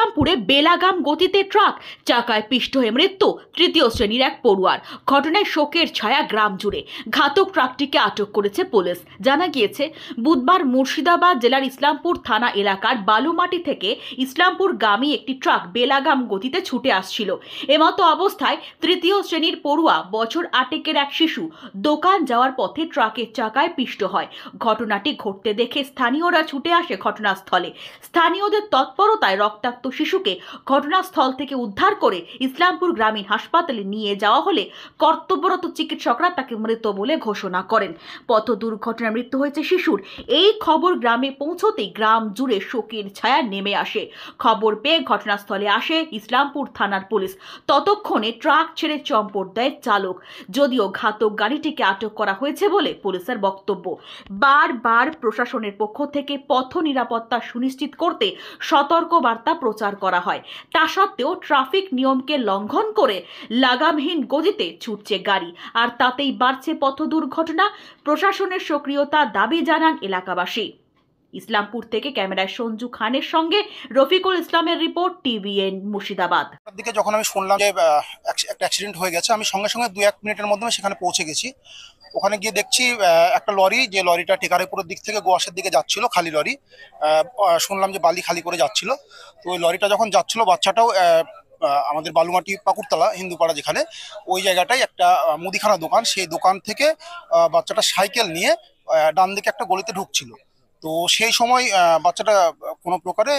ইসলামপুরে বেলাগাম গতিতে ট্রাক চাকায় পিষ্ট হয়ে মৃত্যু তৃতীয় শ্রেণীর এক পড়ুয়ার। ঘটনায় শোকের ছায়া গ্রাম জুড়ে। ঘাতক ট্রাকটিকে আটক করেছে পুলিশ। জানা গিয়েছে, বুধবার মুর্শিদাবাদ জেলার ইসলামপুর থানা এলাকার বালুমাটি থেকে ইসলামপুরগামী একটি ট্রাক বেলাগাম গতিতে ছুটে আসছিল। এমতো অবস্থায় তৃতীয় শ্রেণীর পড়ুয়া বছর 8 এক শিশু দোকান যাওয়ার পথে ট্রাকের চাকায় পিষ্ট হয়। ঘটনাটি ঘটতে দেখে স্থানীয়রা ছুটে আসে ঘটনাস্থলে। স্থানীয়দের তৎপরতায় রক্তাক্ত শিশুকে ঘটনাস্থল থেকে উদ্ধার করে ইসলামপুর গ্রামীণ হাসপাতালে নিয়ে যাওয়া হলে কর্তব্যরত চিকিৎসকরা তাকে মৃত বলে ঘোষণা করেন। পথ দুর্ঘটনায় মৃত্যু হয়েছে শিশুর। এই খবর গ্রামে পৌঁছতেই গ্রাম জুড়ে শোকের ছায়া নেমে আসে। খবর পেয়ে ঘটনাস্থলে আসে ইসলামপুর থানার পুলিশ। ততক্ষণে ট্রাক ছেড়ে চম্পট দেয় চালক। যদিও ঘাতক গাড়িটিকে আটক করা হয়েছে বলে পুলিশের বক্তব্য। বারবার প্রশাসনের পক্ষ থেকে পথ নিরাপত্তা সুনিশ্চিত করতে সতর্ক বার্তা প্রচার করা হয়। তা সত্ত্বেও ট্রাফিক নিয়মকে লঙ্ঘন করে লাগামহীন গতিতে ছুটছে গাড়ি, আর তাতেই বাড়ছে পথ দুর্ঘটনা। প্রশাসনের সক্রিয়তা দাবি জানান এলাকাবাসী। ইসলামপুর থেকে ক্যামেরায় সঞ্জু খানের সঙ্গে রফিকুল ইসলামের রিপোর্ট, টিভিএন মুর্শিদাবাদ। দিকে যখন আমি শুনলাম যে একটা অ্যাক্সিডেন্ট হয়ে গেছে, আমি সঙ্গে সঙ্গে 2-1 মিনিটের মধ্যে সেখানে পৌঁছে গেছি। ওখানে গিয়ে দেখছি একটা লরি, যে লরিটা টেকারেপুরের দিক থেকে গোয়াসের দিকে যাচ্ছিল, খালি লরি। শুনলাম যে বালি খালি করে যাচ্ছিল। তো ওই লরিটা যখন যাচ্ছিল, বাচ্চাটাও আমাদের বালুমাটি পাকুড়তলা হিন্দুপাড়া যেখানে, ওই জায়গাটায় একটা মুদিখানা দোকান, সেই দোকান থেকে বাচ্চাটা সাইকেল নিয়ে ডান দিকে একটা গলিতে ঢুকছিল। তো সেই সময় বাচ্চাটা কোনো প্রকারে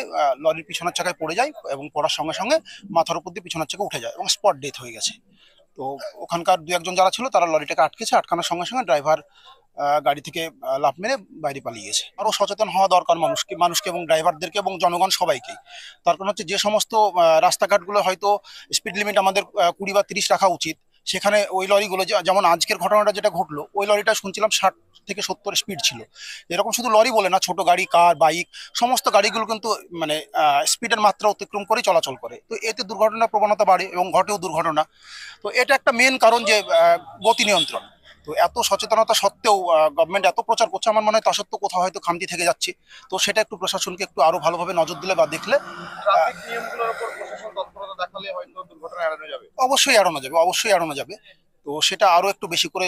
লরির পিছনের চাকায় পড়ে যায় এবং পড়ার সঙ্গে সঙ্গে মাথার উপর দিয়ে পিছনের চাকা উঠে যায় এবং স্পট ডেথ হয়ে গেছে। তো ওখানকার 2-1 জন যারা ছিল তারা লরিটাকে আটকেছে। আটকানোর সঙ্গে সঙ্গে ড্রাইভার গাড়ি থেকে লাফ মেরে বাইরে পালিয়ে গেছে। আরও সচেতন হওয়া দরকার মানুষকে এবং ড্রাইভারদেরকে এবং জনগণ সবাইকেই। তার কারণ হচ্ছে, যে সমস্ত রাস্তাঘাটগুলো হয়তো স্পিড লিমিট আমাদের 20 বা 30 রাখা উচিত, সেখানে ওই লরিগুলো, যেমন আজকের ঘটনাটা যেটা ঘটলো, ওই লরিটা শুনছিলাম 60 থেকে 70 স্পিড ছিল। এরকম শুধু লরি বলে না, ছোট গাড়ি, কার, বাইক, সমস্ত গাড়িগুলো কিন্তু মানে স্পিডের মাত্রা অতিক্রম করে চলাচল করে। তো এতে দুর্ঘটনার প্রবণতা বাড়ে এবং ঘটেও দুর্ঘটনা। তো এটা একটা মেন কারণ, যে গতি নিয়ন্ত্রণ। তো এত সচেতনতা সত্ত্বেও গভর্নমেন্ট এত প্রচার করছে, আমার মনে হয় তা সত্ত্বেও কোথাও হয়তো খামতি থেকে যাচ্ছে। তো সেটা একটু প্রশাসনকে একটু আরো ভালোভাবে নজর দিলে বা দেখলে, ট্রাফিক নিয়মগুলোর উপর প্রশাসন তৎপরতা দেখালে হয়তো দুর্ঘটনা এড়ানো যাবে। অবশ্যই এড়ানো যাবে। তো সেটা আরো একটু বেশি করে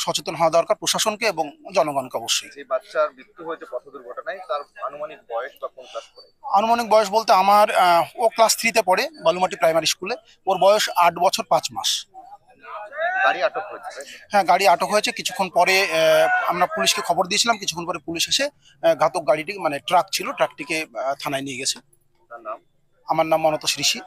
সচেতন হওয়া দরকার প্রশাসনকে এবং জনগণকে। অবশ্যই যে বাচ্চার মৃত্যু হয়েছে পথ দুর্ঘটনায়, তার আনুমানিক বয়স বা কোন ক্লাস পড়ে? আনুমানিক বয়স বলতে, আমার ও ক্লাস 3-তে পড়ে বালুমাটি প্রাইমারি স্কুলে। ওর বয়স 8 বছর 5 মাস। গাড়ি আটক হয়েছে? হ্যাঁ, গাড়ি আটক হয়েছে। কিছুক্ষণ পরে আমরা পুলিশকে খবর দিয়েছিলাম। কিছুক্ষণ পরে পুলিশ এসে ঘাতক গাড়িটি, মানে ট্রাক ছিল, ট্রাকটিকে থানায় নিয়ে গেছে। তার নাম? আমার নাম মনতোষ ঋষি।